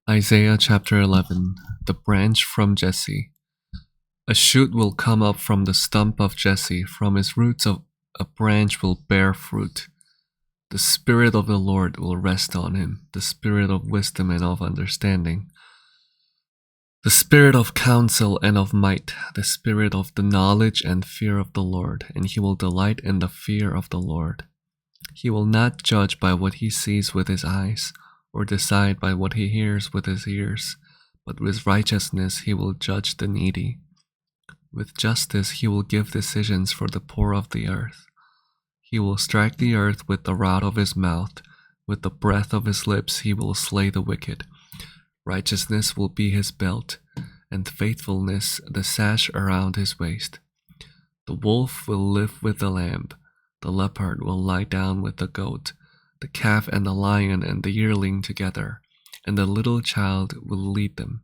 Isaiah chapter 11. The branch from Jesse. A shoot will come up from the stump of Jesse, from his roots a branch will bear fruit. The Spirit of the Lord will rest on him, the Spirit of wisdom and of understanding, the Spirit of counsel and of might, the Spirit of the knowledge and fear of the Lord, and he will delight in the fear of the Lord. He will not judge by what he sees with his eyes, or decide by what he hears with his ears, but with righteousness he will judge the needy. With justice he will give decisions for the poor of the earth. He will strike the earth with the rod of his mouth, with the breath of his lips he will slay the wicked. Righteousness will be his belt, and faithfulness the sash around his waist. The wolf will live with the lamb, the leopard will lie down with the goat, the calf and the lion and the yearling together, and the little child will lead them.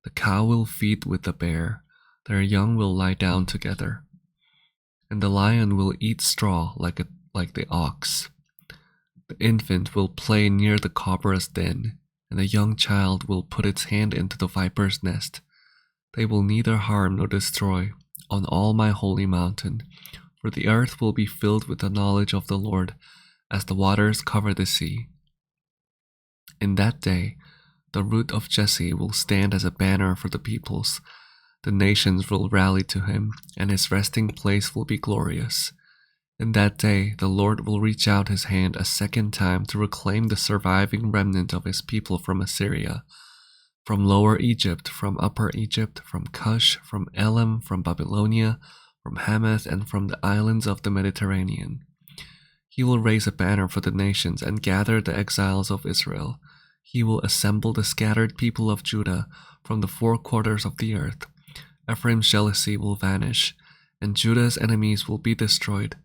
The cow will feed with the bear, their young will lie down together, and the lion will eat straw like the ox. The infant will play near the cobra's den, and the young child will put its hand into the viper's nest. They will neither harm nor destroy on all my holy mountain, for the earth will be filled with the knowledge of the Lord, as the waters cover the sea. In that day, the root of Jesse will stand as a banner for the peoples. The nations will rally to him, and his resting place will be glorious. In that day, the Lord will reach out his hand a second time to reclaim the surviving remnant of his people from Assyria, from Lower Egypt, from Upper Egypt, from Cush, from Elam, from Babylonia, from Hamath, and from the islands of the Mediterranean. He will raise a banner for the nations and gather the exiles of Israel. He will assemble the scattered people of Judah from the four quarters of the earth. Ephraim's jealousy will vanish, and Judah's enemies will be destroyed.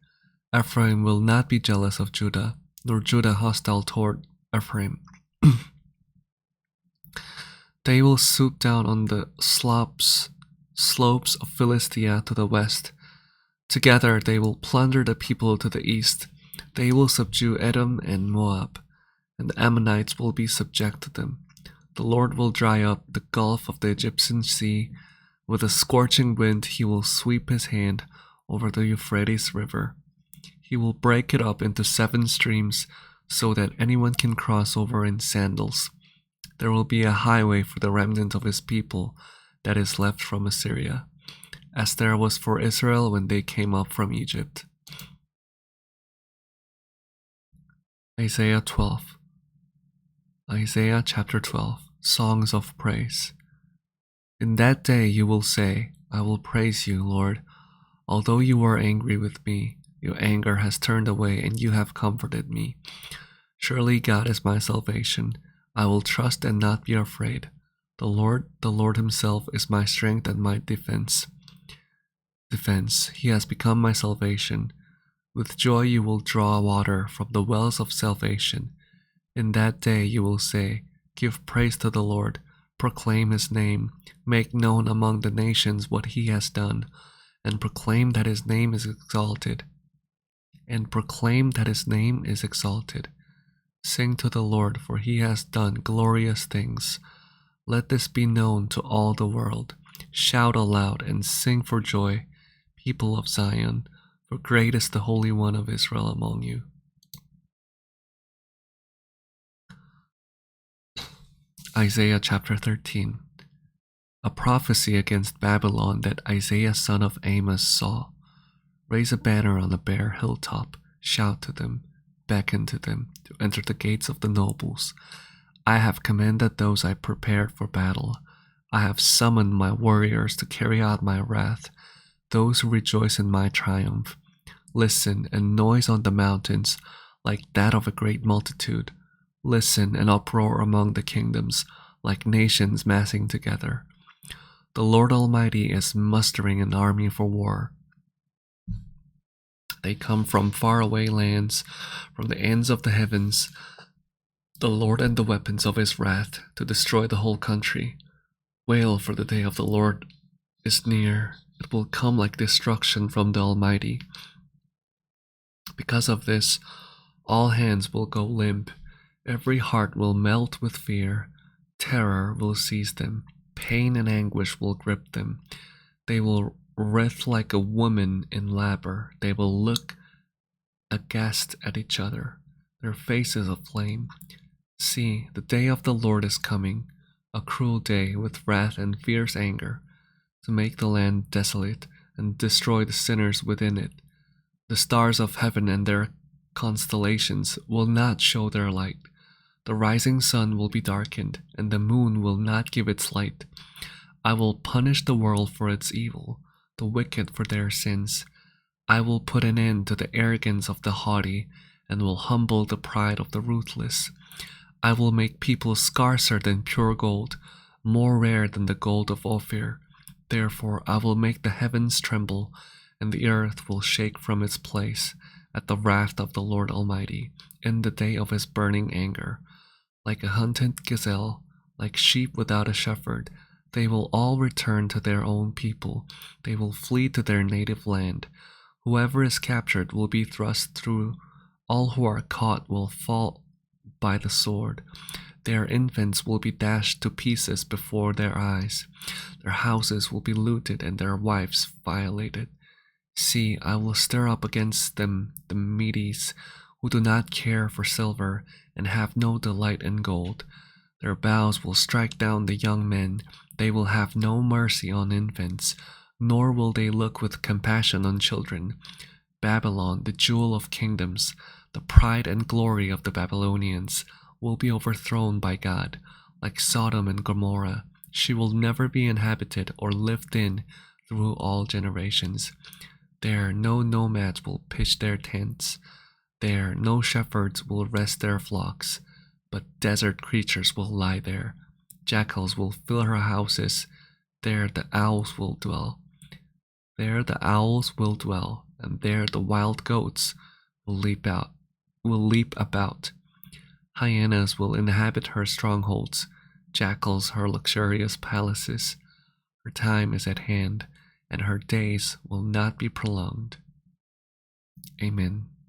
Ephraim will not be jealous of Judah, nor Judah hostile toward Ephraim. They will swoop down on the slopes of Philistia to the west. Together they will plunder the people to the east. They will subdue Edom and Moab, and the Ammonites will be subject to them. The Lord will dry up the gulf of the Egyptian sea. With a scorching wind he will sweep his hand over the Euphrates River. He will break it up into 7 streams so that anyone can cross over in sandals. There will be a highway for the remnant of his people that is left from Assyria, as there was for Israel when they came up from Egypt. Isaiah 12. Isaiah chapter 12. Songs of Praise. In that day you will say, I will praise you, Lord. Although you were angry with me, your anger has turned away and you have comforted me. Surely God is my salvation. I will trust and not be afraid. The Lord himself is my strength and my defense. He has become my salvation. With joy you will draw water from the wells of salvation. In that day you will say, give praise to the Lord, proclaim his name, make known among the nations what he has done, and proclaim that his name is exalted. Sing to the Lord, for he has done glorious things. Let this be known to all the world. Shout aloud and sing for joy, people of Zion, for great is the Holy One of Israel among you. Isaiah chapter 13. A prophecy against Babylon that Isaiah son of Amos saw. Raise a banner on a bare hilltop, shout to them, beckon to them to enter the gates of the nobles. I have commanded those I prepared for battle. I have summoned my warriors to carry out my wrath, those who rejoice in my triumph. Listen and noise on the mountains, like that of a great multitude. Listen and uproar among the kingdoms, like nations massing together. The Lord Almighty is mustering an army for war. They come from faraway lands, from the ends of the heavens, the Lord and the weapons of his wrath, to destroy the whole country. Wail, for the day of the Lord is near. It will come like destruction from the Almighty. Because of this, all hands will go limp, every heart will melt with fear. Terror will seize them, pain and anguish will grip them. They will writhe like a woman in labor. They will look aghast at each other, their faces aflame. See, the day of the Lord is coming, a cruel day with wrath and fierce anger, to make the land desolate and destroy the sinners within it. The stars of heaven and their constellations will not show their light. The rising sun will be darkened, and the moon will not give its light. I will punish the world for its evil, the wicked for their sins. I will put an end to the arrogance of the haughty, and will humble the pride of the ruthless. I will make people scarcer than pure gold, more rare than the gold of Ophir. Therefore I will make the heavens tremble, and the earth will shake from its place at the wrath of the Lord Almighty, in the day of his burning anger. Like a hunted gazelle, like sheep without a shepherd, they will all return to their own people. They will flee to their native land. Whoever is captured will be thrust through. All who are caught will fall by the sword. Their infants will be dashed to pieces before their eyes. Their houses will be looted and their wives violated. See, I will stir up against them the Medes, who do not care for silver and have no delight in gold. Their bows will strike down the young men. They will have no mercy on infants, nor will they look with compassion on children. Babylon, the jewel of kingdoms, the pride and glory of the Babylonians, will be overthrown by God. Like Sodom and Gomorrah, she will never be inhabited or lived in through all generations. There no nomads will pitch their tents. There no shepherds will rest their flocks, but desert creatures will lie there. Jackals will fill her houses. There the owls will dwell. There the owls will dwell, and there the wild goats will leap about. Hyenas will inhabit her strongholds, jackals her luxurious palaces. Her time is at hand, and her days will not be prolonged. Amen.